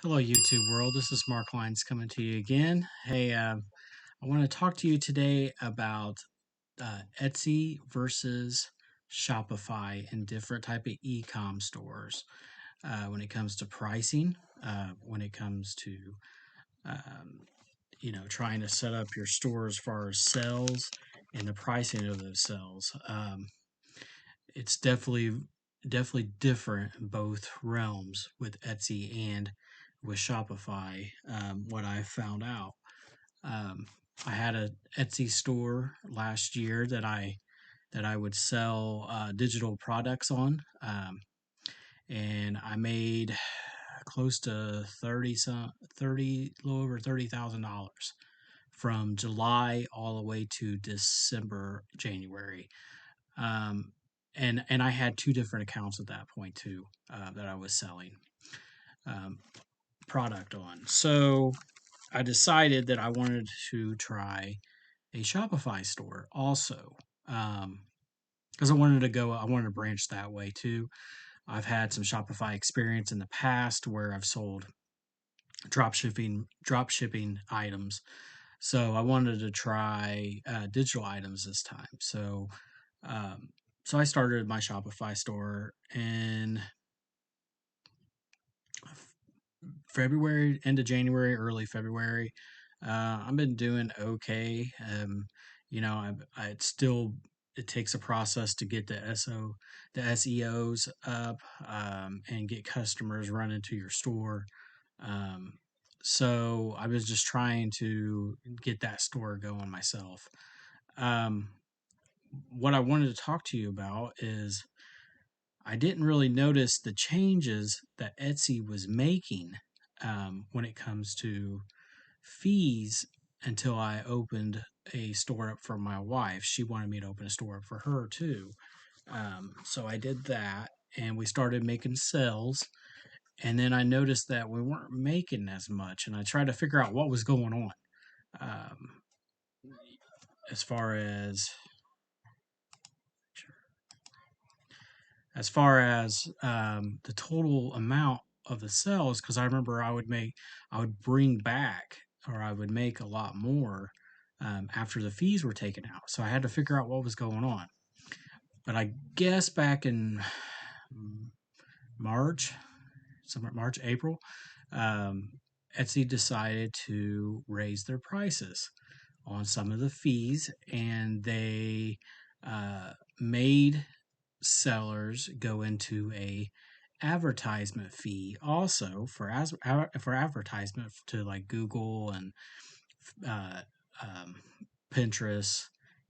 Hello, YouTube world. This is Mark Lyons coming to you again. Hey, I want to talk to you today about Etsy versus Shopify and different type of e-com stores when it comes to pricing, when it comes to um, trying to set up your store as far as sales and the pricing of those sales. It's definitely different in both realms with Etsy and with Shopify. What I found out, um, I had a Etsy store last year that I would sell digital products on, and I made close to 30, a little over $30,000 from July all the way to December, January. Um, and I had two different accounts at that point too, that I was selling um, product on. So I decided that I wanted to try a Shopify store also, because I wanted to branch that way too. I've had some Shopify experience in the past where I've sold drop shipping items. So I wanted to try digital items this time. Um, so I started my Shopify store in February, end of January, early February. I've been doing okay. It still it takes a process to get the SEOs up, and get customers running to your store. Um, so I was just trying to get that store going myself. Um, what I wanted to talk to you about is I didn't really notice the changes that Etsy was making when it comes to fees until I opened a store up for my wife. She wanted me to open a store up for her too. So I did that and we started making sales. And then I noticed that we weren't making as much. And I tried to figure out what was going on um, as far as the total amount of the sales, because I remember I would bring back or I would make a lot more after the fees were taken out. So I had to figure out what was going on. But I guess back in March, somewhere March, April, um, Etsy decided to raise their prices on some of the fees, and they made sellers go into a advertisement fee also for advertisement to like Google and uh, um, Pinterest,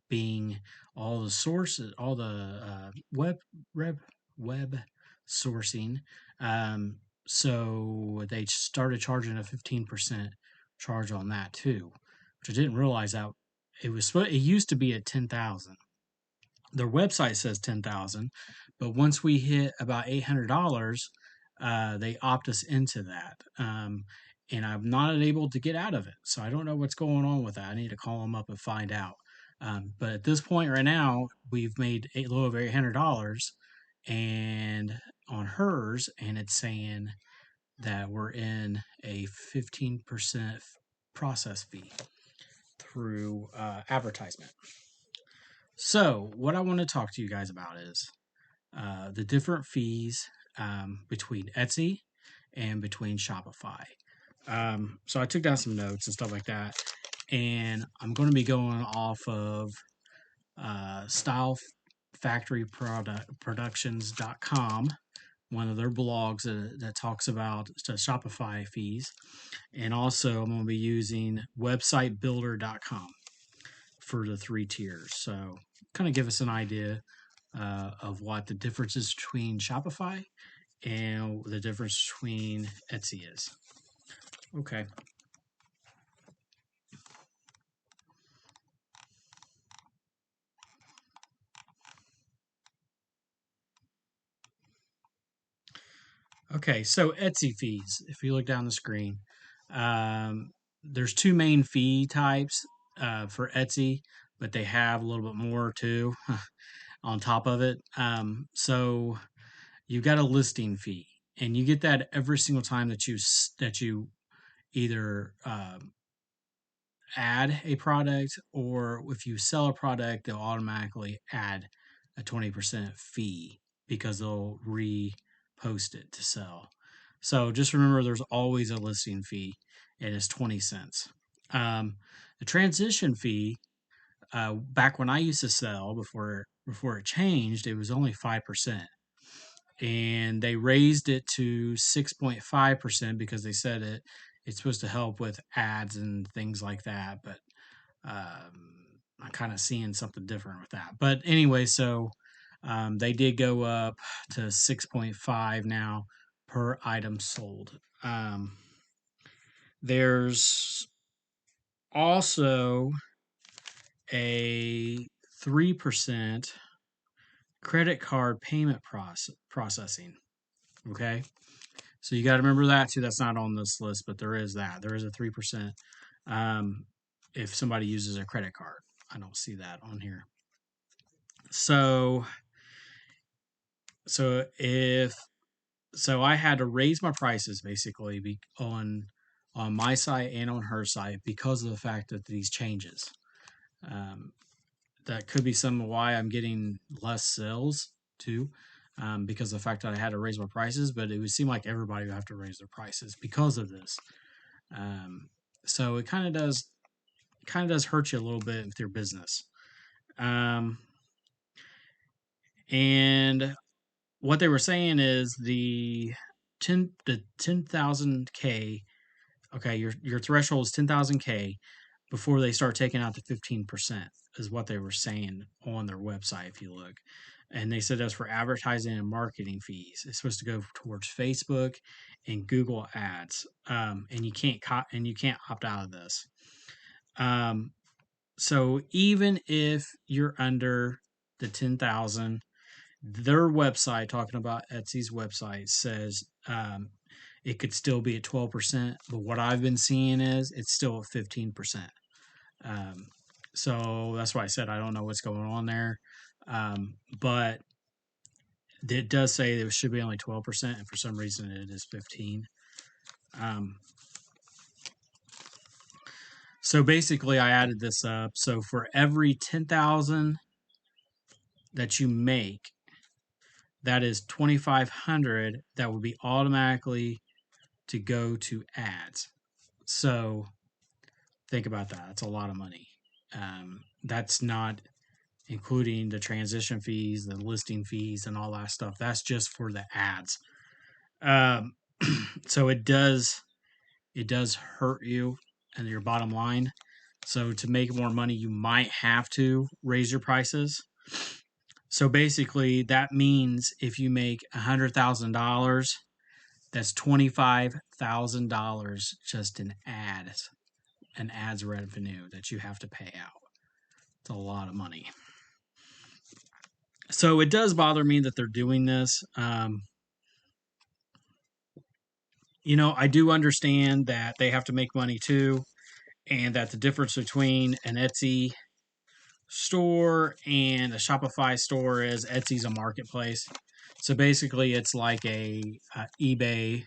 Bing, all the sources, all the web web sourcing. Um, so they started charging a 15% charge on that too, which I didn't realize that it used to be at 10,000. Their website says 10,000, but once we hit about $800, they opt us into that. And I'm not able to get out of it. So I don't know what's going on with that. I need to call them up and find out. But at this point right now, we've made a little over $800 and on hers, and it's saying that we're in a 15% process fee through advertisement. So, what I want to talk to you guys about is the different fees between Etsy and between Shopify. So, I took down some notes and stuff like that, and I'm going to be going off of Style Factory Productions.com, one of their blogs that talks about the Shopify fees. And also, I'm going to be using websitebuilder.com for the three tiers. So, kind of give us an idea of what the differences between Shopify and the difference between Etsy is. Okay. Okay, so Etsy fees. If you look down the screen, um, there's two main fee types for Etsy, but they have a little bit more too on top of it. So you've got a listing fee, and you get that every single time that you either add a product, or if you sell a product, they'll automatically add a 20% fee because they'll repost it to sell. So just remember there's always a listing fee, and it's 20 cents. The transition fee, back when I used to sell before it changed, it was only 5%. And they raised it to 6.5% because they said it's supposed to help with ads and things like that. But I'm kind of seeing something different with that. But anyway, so they did go up to 6.5 now per item sold. There's also a 3% credit card payment processing. Okay. So you got to remember that too. That's not on this list, but there is that. There is a 3% if somebody uses a credit card. I don't see that on here. So if I had to raise my prices basically on my site and on her site because of the fact that these changes. That could be some of why I'm getting less sales too, because of the fact that I had to raise my prices. But it would seem like everybody would have to raise their prices because of this. So it kind of does hurt you a little bit with your business. And what they were saying is the 10,000K. Okay, your threshold is 10,000K before they start taking out the 15%, is what they were saying on their website if you look. And they said that's for advertising and marketing fees. It's supposed to go towards Facebook and Google ads. And you can't opt out of this. So even if you're under the 10,000, their website, talking about Etsy's website, says it could still be at 12%, but what I've been seeing is it's still at 15%. So that's why I said I don't know what's going on there. But it does say it should be only 12%, and for some reason it is 15. So basically I added this up. So for every 10,000 that you make, that is 2,500 that will be automatically to go to ads. So think about that. That's a lot of money. That's not including the transition fees, the listing fees, and all that stuff. That's just for the ads. So it does hurt you and your bottom line. So to make more money, you might have to raise your prices. So basically, that means if you make $100,000, that's $25,000 just in ads, an ads revenue that you have to pay out. It's a lot of money. So it does bother me that they're doing this. I do understand that they have to make money too, and that the difference between an Etsy store and a Shopify store is Etsy's a marketplace. So basically, it's like a eBay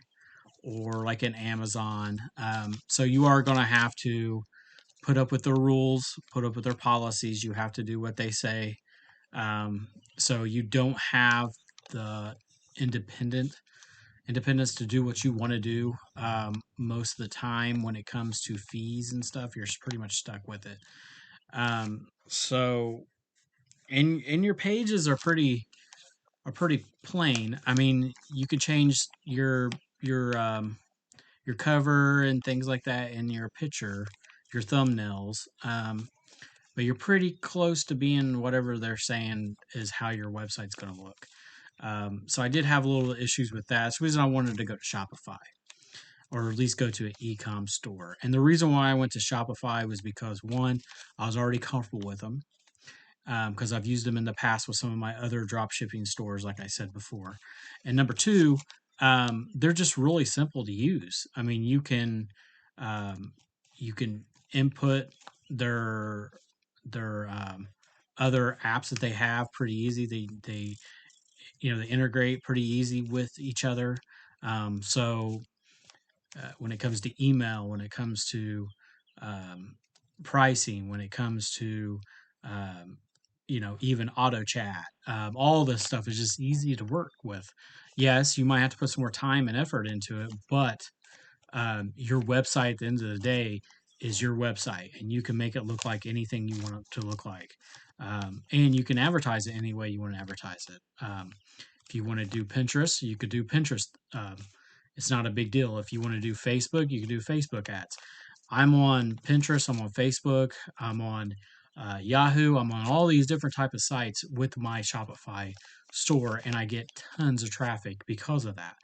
or like an Amazon. So you are going to have to put up with their rules, put up with their policies. You have to do what they say. So you don't have the independence to do what you want to do. Most of the time, when it comes to fees and stuff, you're pretty much stuck with it. So, and your pages are pretty plain. I mean, you could change your cover and things like that in your picture, your thumbnails. But you're pretty close to being whatever they're saying is how your website's going to look. So I did have a little issues with that. That's the reason I wanted to go to Shopify, or at least go to an e-com store. And the reason why I went to Shopify was because, one, I was already comfortable with them, because I've used them in the past with some of my other drop shipping stores, like I said before. And number two, they're just really simple to use. I mean, um, you can input their other apps that they have pretty easy. They integrate pretty easy with each other. So when it comes to email, when it comes to um, pricing, when it comes to um, even auto chat, all this stuff is just easy to work with. Yes, you might have to put some more time and effort into it, but your website at the end of the day is your website, and you can make it look like anything you want it to look like, and you can advertise it any way you want to advertise it. If you want to do Pinterest, you could do Pinterest. It's not a big deal. If you want to do Facebook, you can do Facebook ads. I'm on Pinterest. I'm on Facebook. I'm on Yahoo. I'm on all these different type of sites with my Shopify store, and I get tons of traffic because of that.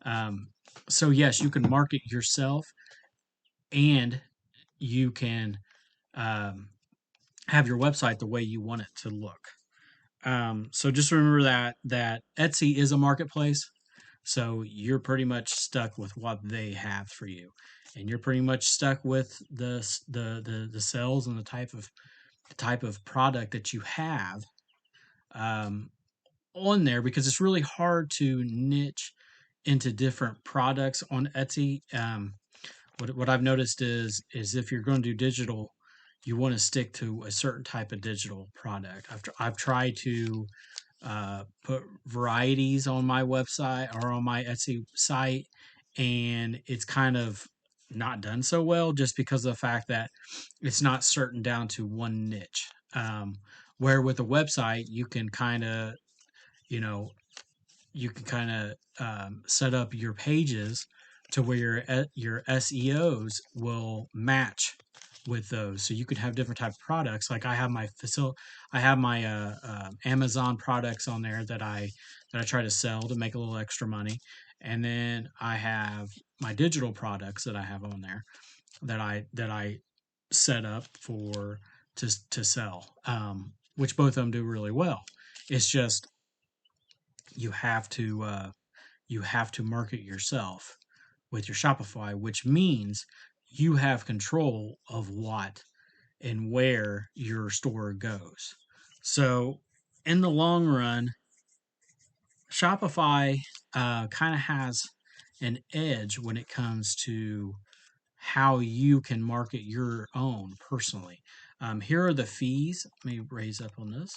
Um, so yes, you can market yourself, and you can um, have your website the way you want it to look. So just remember that Etsy is a marketplace. So you're pretty much stuck with what they have for you, and you're pretty much stuck with the sales and the type of product that you have um, on there, because it's really hard to niche into different products on Etsy. What I've noticed is if you're going to do digital, you want to stick to a certain type of digital product. I've tried to put varieties on my website or on my Etsy site, and it's kind of not done so well just because of the fact that it's not certain down to one niche. Where with a website, you can kind of, you know, set up your pages to where your SEOs will match with those. So you could have different type of products. Like I have my Amazon products on there that I try to sell to make a little extra money, and then I have my digital products that I have on there that I set up for to sell, which both of them do really well. It's just you have to market yourself with your Shopify, which means you have control of what and where your store goes. So, in the long run, Shopify kind of has an edge when it comes to how you can market your own personally. Here are the fees. Let me raise up on this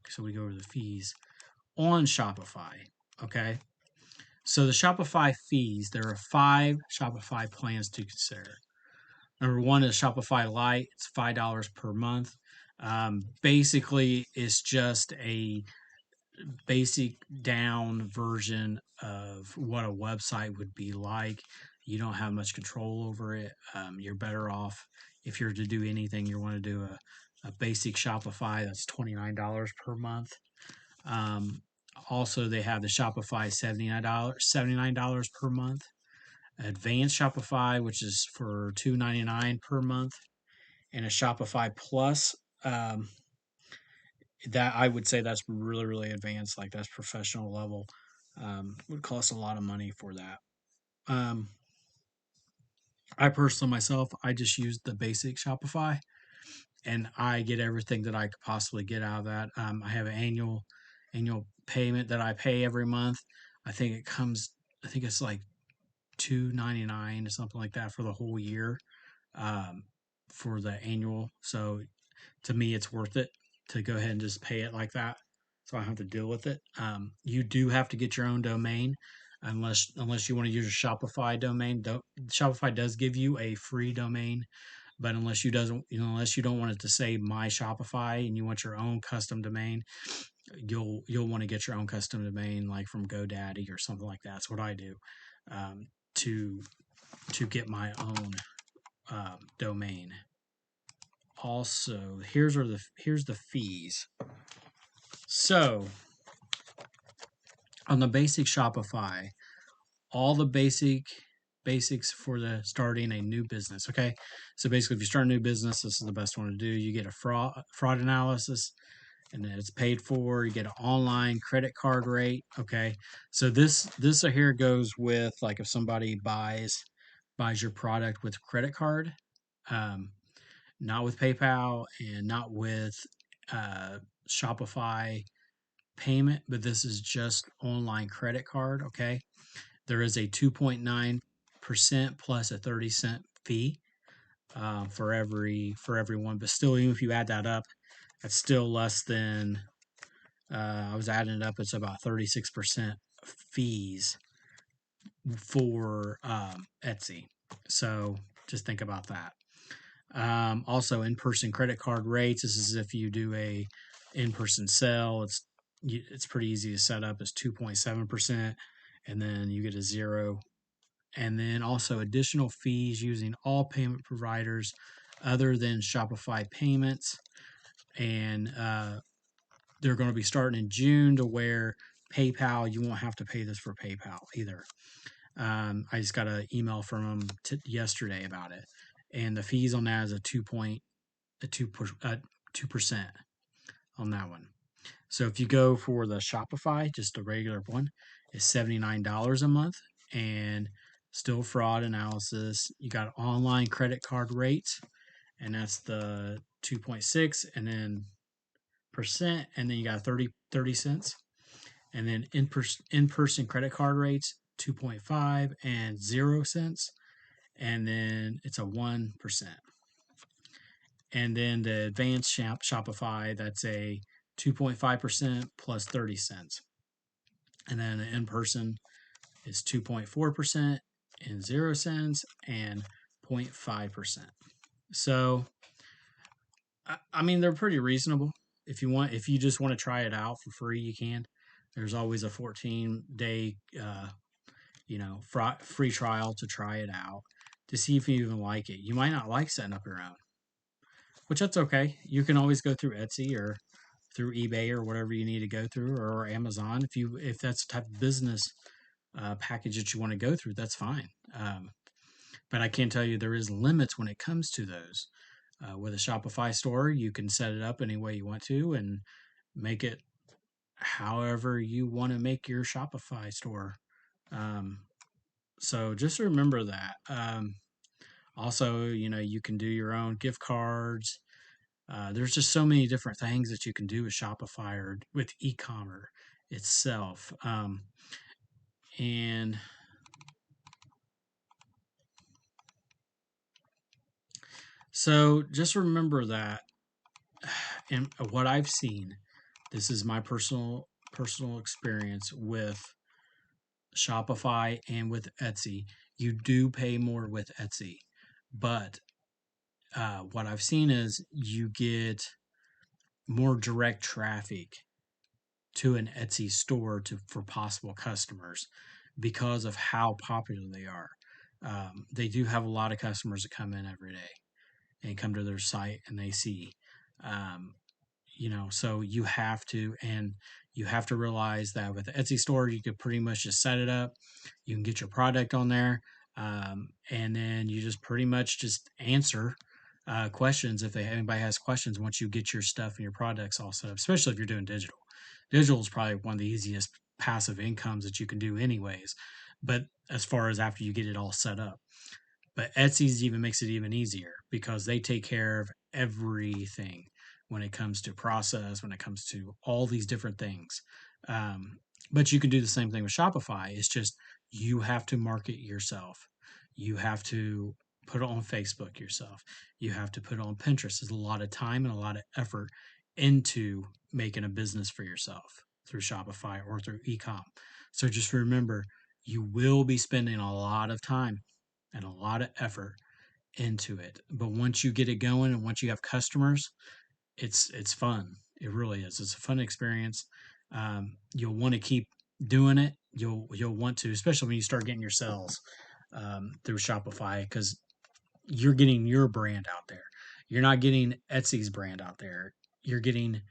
so we go over the fees on Shopify. Okay. So the Shopify fees, there are 5 Shopify plans to consider. Number one is Shopify Lite. It's $5 per month. Basically, it's just a basic down version of what a website would be like. You don't have much control over it. You're better off if you're to do anything. You want to do a basic Shopify that's $29 per month. Um, Also, they have the Shopify $79 per month. Advanced Shopify, which is for $2.99 per month, and a Shopify Plus. Um, that I would say that's really really advanced, like that's professional level. Would cost a lot of money for that. Um, I personally myself, I just use the basic Shopify, and I get everything that I could possibly get out of that. I have an annual payment that I pay every month. I think it comes. I think it's like $2.99 or something like that for the whole year, um, for the annual. So to me, it's worth it to go ahead and just pay it like that, so I don't have to deal with it. You do have to get your own domain, unless you want to use a Shopify domain. Shopify does give you a free domain, but unless you don't want it to say My Shopify and you want your own custom domain, you'll want to get your own custom domain, like from GoDaddy or something like that. That's what I do, um, to get my own domain. Also, here's the fees. So on the basic Shopify, all the basics for the starting a new business. Okay, so basically, if you start a new business, this is the best one to do. You get a fraud analysis, and then it's paid for. You get an online credit card rate. Okay, so this here goes with, like, if somebody buys your product with credit card, um, not with PayPal and not with uh, Shopify payment, but this is just online credit card. Okay, there is a 2.9% plus a 30-cent fee for everyone. But still, even if you add that up, that's still less than I was adding it up. It's about 36% fees for Etsy. So just think about that. Also, in-person credit card rates. This is if you do a in-person sale. It's pretty easy to set up. It's 2.7%, and then you get a zero. And then also additional fees using all payment providers other than Shopify payments. And they're going to be starting in June to where PayPal, you won't have to pay this for PayPal either. I just got an email from them yesterday about it, and the fees on that is a 2% on that one. So if you go for the Shopify, just a regular one, is $79 a month, and still fraud analysis. You got online credit card rates, and that's the 2.6, and then percent, and then you got 30 cents, and then in-person credit card rates 2.5 and 0 cents, and then it's a 1%. And then the advanced Shopify, that's a 2.5% plus 30 cents. And then the in-person is 2.4% and 0 cents and 0.5%. So, I mean, they're pretty reasonable. If you just want to try it out for free, you can. There's always a 14-day, free trial to try it out to see if you even like it. You might not like setting up your own, which that's okay. You can always go through Etsy or through eBay or whatever you need to go through, or Amazon. If that's the type of business package that you want to go through, that's fine. But I can tell you there is limits when it comes to those. With a Shopify store, you can set it up any way you want to and make it however you want to make your Shopify store. So just remember that. Also, you can do your own gift cards. There's just so many different things that you can do with Shopify or with e-commerce itself. And so just remember that, and what I've seen, this is my personal experience with Shopify and with Etsy. You do pay more with Etsy, but what I've seen is you get more direct traffic to an Etsy store for possible customers because of how popular they are. They do have a lot of customers that come in every day and come to their site and they see, um, so you have to realize that with the Etsy store, you could pretty much just set it up. You can get your product on there, and then you just pretty much just answer questions if anybody has questions once you get your stuff and your products all set up, especially if you're doing digital. Digital is probably one of the easiest passive incomes that you can do anyways. But as far as after you get it all set up, but Etsy's even makes it even easier because they take care of everything when it comes to process, when it comes to all these different things. Um, but you can do the same thing with Shopify. It's just you have to market yourself. You have to put it on Facebook yourself. You have to put it on Pinterest. There's a lot of time and a lot of effort into making a business for yourself through Shopify or through ecom. So just remember, you will be spending a lot of time and a lot of effort into it. But once you get it going and once you have customers, it's fun. It really is. It's a fun experience. You'll want to keep doing it. You'll want to, especially when you start getting your sales through Shopify, because you're getting your brand out there. You're not getting Etsy's brand out there. You're getting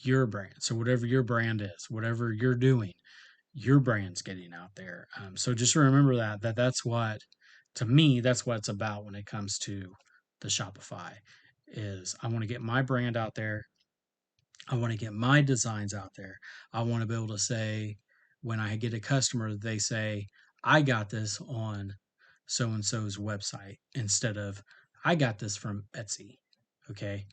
your brand. So whatever your brand is, whatever you're doing, your brand's getting out there. So just remember that's what, to me, that's what it's about when it comes to the Shopify. Is I want to get my brand out there. I want to get my designs out there. I want to be able to say, when I get a customer, they say, I got this on so and so's website instead of I got this from Etsy. Okay.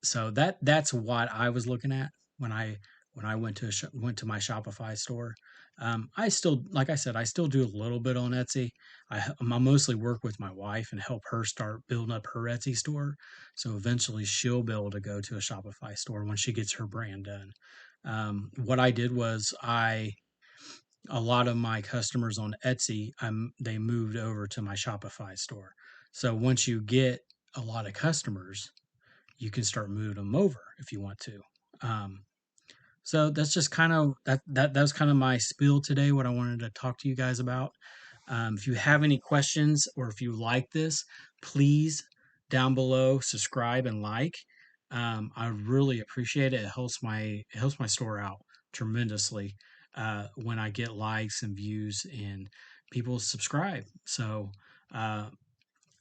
So that's what I was looking at when when I went to my Shopify store. I still, like I said, I still do a little bit on Etsy. I mostly work with my wife and help her start building up her Etsy store. So eventually she'll be able to go to a Shopify store when she gets her brand done. What I did was a lot of my customers on Etsy, they moved over to my Shopify store. So once you get a lot of customers, you can start moving them over if you want to. Um, so that's just kind of that was kind of my spiel today. What I wanted to talk to you guys about. If you have any questions or if you like this, please down below subscribe and like. I really appreciate it. It helps my store out tremendously when I get likes and views and people subscribe. So uh,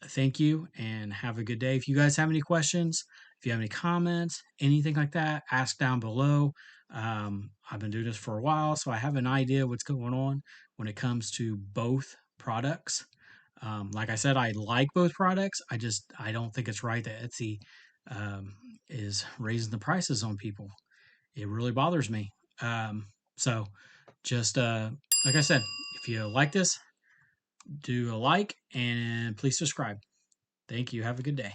thank you and have a good day. If you guys have any questions, if you have any comments, anything like that, ask down below. I've been doing this for a while, so I have an idea what's going on when it comes to both products. Like I said, I like both products. I don't think it's right that Etsy um, is raising the prices on people. It really bothers me. So just like I said, if you like this, do a like and please subscribe. Thank you. Have a good day.